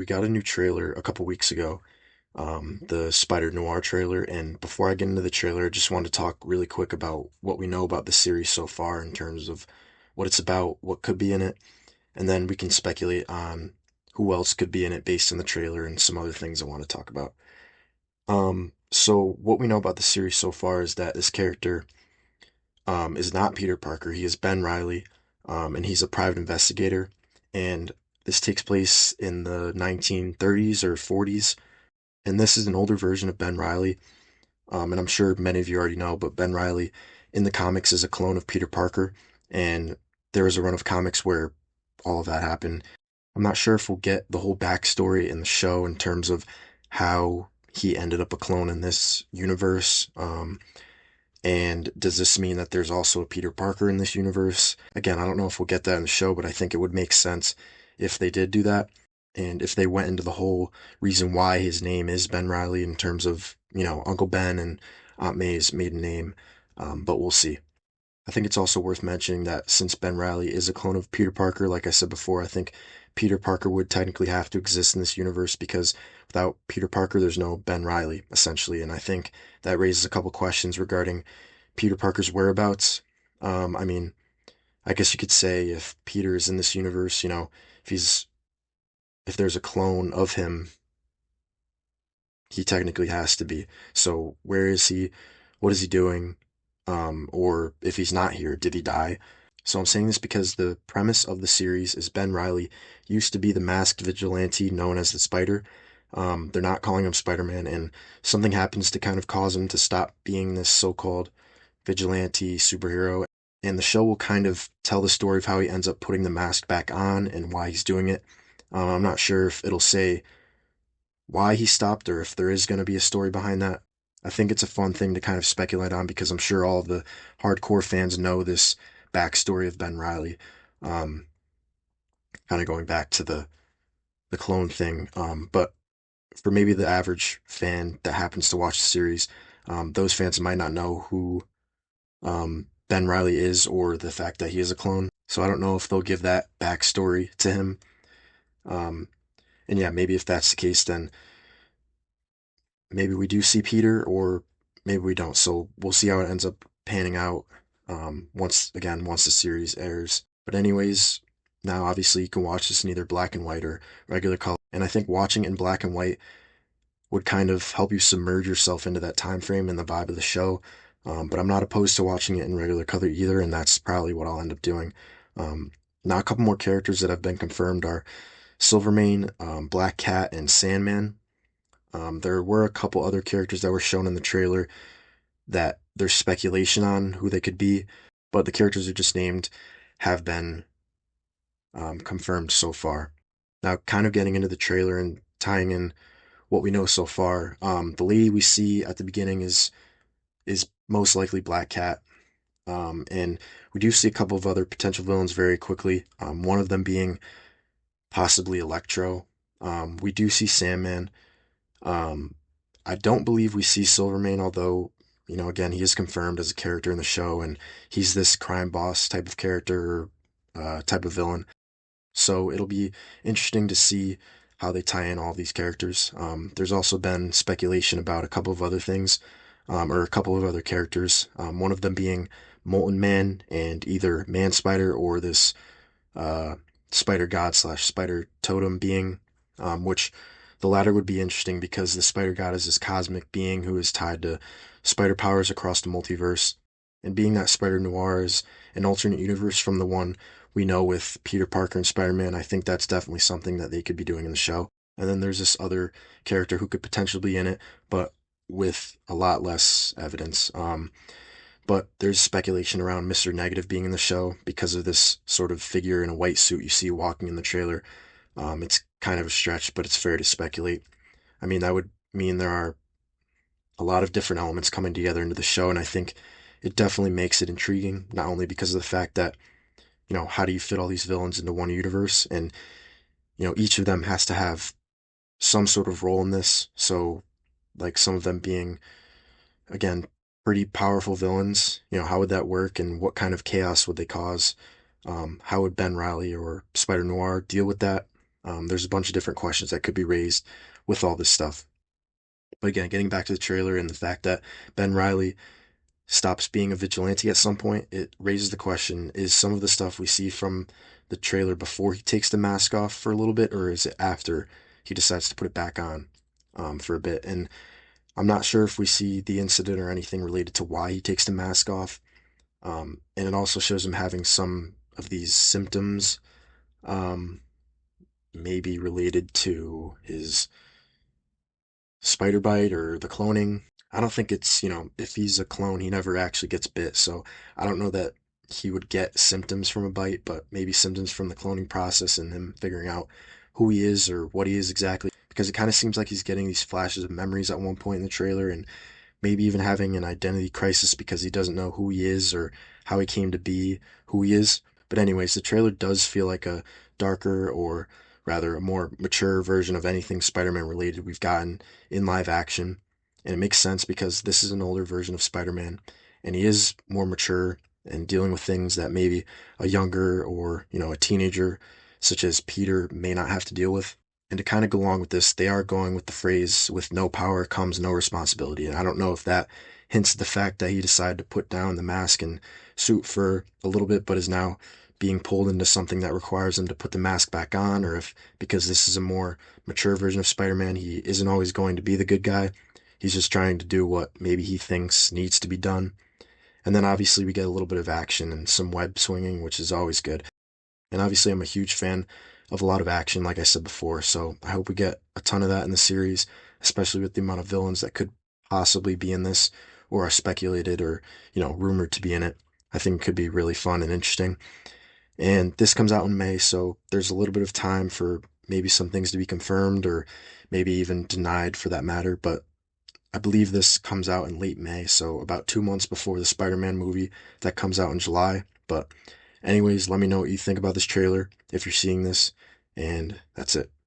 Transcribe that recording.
we got a new trailer a couple weeks ago, the Spider-Noir trailer. And before I get into the trailer, I just wanted to talk really quick about what we know about the series so far in terms of what it's about, what could be in it, and then we can speculate on who else could be in it based on the trailer and some other things I want to talk about. So what we know about the series so far is that this character is not Peter Parker. He is Ben Reilly, and he's a private investigator. And this takes place in the 1930s or 40s. And this is an older version of Ben Reilly. And I'm sure many of you already know, but Ben Reilly in the comics is a clone of Peter Parker. And there was a run of comics where all of that happened. I'm not sure if we'll get the whole backstory in the show in terms of how he ended up a clone in this universe. And does this mean that there's also a Peter Parker in this universe? Again, I don't know if we'll get that in the show, but I think it would make sense if they did do that. And if they went into the whole reason why his name is Ben Reilly in terms of, Uncle Ben and Aunt May's maiden name. But we'll see. I think it's also worth mentioning that since Ben Reilly is a clone of Peter Parker, like I said before, I think Peter Parker would technically have to exist in this universe because without Peter Parker, there's no Ben Reilly, essentially. And I think that raises a couple questions regarding Peter Parker's whereabouts. I mean, I guess you could say if Peter is in this universe, if he's if there's a clone of him, he technically has to be. So where is he? What is he doing? Or if he's not here, did he die? So I'm saying this because the premise of the series is Ben Reilly used to be the masked vigilante known as the Spider. They're not calling him Spider-Man, and something happens to kind of cause him to stop being this so-called vigilante superhero. And the show will kind of tell the story of how he ends up putting the mask back on and why he's doing it. I'm not sure if it'll say why he stopped or if there is going to be a story behind that. I think it's a fun thing to kind of speculate on because I'm sure all of the hardcore fans know this backstory of Ben Reilly. Um, Kind of going back to the clone thing. But for maybe the average fan that happens to watch the series, those fans might not know who Ben Reilly is or the fact that he is a clone. So I don't know if they'll give that backstory to him. Um, and yeah, maybe if that's the case, then maybe we do see Peter or maybe we don't. So we'll see how it ends up panning out once the series airs. But anyways, now obviously you can watch this in either black and white or regular color. And I think watching in black and white would kind of help you submerge yourself into that time frame and the vibe of the show. But I'm not opposed to watching it in regular color either, and that's probably what I'll end up doing. Um, Now a couple more characters that have been confirmed are Silvermane, Black Cat, and Sandman. There were a couple other characters that were shown in the trailer that there's speculation on who they could be, but the characters are just named have been confirmed so far. Now, kind of getting into the trailer and tying in what we know so far, the lady we see at the beginning is most likely Black Cat, and we do see a couple of other potential villains very quickly. One of them being possibly Electro. We do see Sandman. Um, I don't believe we see Silvermane, although, again, he is confirmed as a character in the show, and he's this crime boss type of character, type of villain. So it'll be interesting to see how they tie in all these characters. There's also been speculation about a couple of other things, or a couple of other characters. One of them being Molten Man and either Man Spider or this uh, Spider God slash Spider Totem being, which the latter would be interesting because the Spider God is this cosmic being who is tied to spider powers across the multiverse. And being that Spider-Noir is an alternate universe from the one we know with Peter Parker and Spider-Man, I think that's definitely something that they could be doing in the show. And then there's this other character who could potentially be in it, but with a lot less evidence. But there's speculation around Mr. Negative being in the show because of this sort of figure in a white suit you see walking in the trailer. It's kind of a stretch, but it's fair to speculate. I mean, that would mean there are a lot of different elements coming together into the show, and I think it definitely makes it intriguing, not only because of the fact that, how do you fit all these villains into one universe? And, each of them has to have some sort of role in this. So, like some of them being, again, pretty powerful villains, how would that work and what kind of chaos would they cause? How would Ben Reilly or Spider Noir deal with that? There's a bunch of different questions that could be raised with all this stuff. But again, getting back to the trailer and the fact that Ben Reilly stops being a vigilante at some point, it raises the question, is some of the stuff we see from the trailer before he takes the mask off for a little bit, or is it after he decides to put it back on for a bit? And I'm not sure if we see the incident or anything related to why he takes the mask off. And it also shows him having some of these symptoms, um, maybe related to his spider bite or the cloning. I don't think it's, if he's a clone, he never actually gets bit. So I don't know that he would get symptoms from a bite, but maybe symptoms from the cloning process and him figuring out who he is or what he is exactly. Because it kind of seems like he's getting these flashes of memories at one point in the trailer, and maybe even having an identity crisis because he doesn't know who he is or how he came to be who he is. But anyways, the trailer does feel like a darker, or rather a more mature version of anything Spider-Man related we've gotten in live action. And it makes sense because this is an older version of Spider-Man and he is more mature and dealing with things that maybe a younger or, a teenager such as Peter may not have to deal with. And to kind of go along with this, they are going with the phrase, with no power comes no responsibility. And I don't know if that hints at the fact that he decided to put down the mask and suit for a little bit, but is now being pulled into something that requires him to put the mask back on, or if because this is a more mature version of Spider-Man, he isn't always going to be the good guy. He's just trying to do what maybe he thinks needs to be done. And then obviously we get a little bit of action and some web swinging, which is always good. And obviously, I'm a huge fan of a lot of action, like I said before. So I hope we get a ton of that in the series, especially with the amount of villains that could possibly be in this or are speculated or, rumored to be in it. I think it could be really fun and interesting. And this comes out in May, so there's a little bit of time for maybe some things to be confirmed or maybe even denied for that matter. But I believe this comes out in late May, so about 2 months before the Spider-Man movie that comes out in July. But anyways, let me know what you think about this trailer if you're seeing this, and that's it.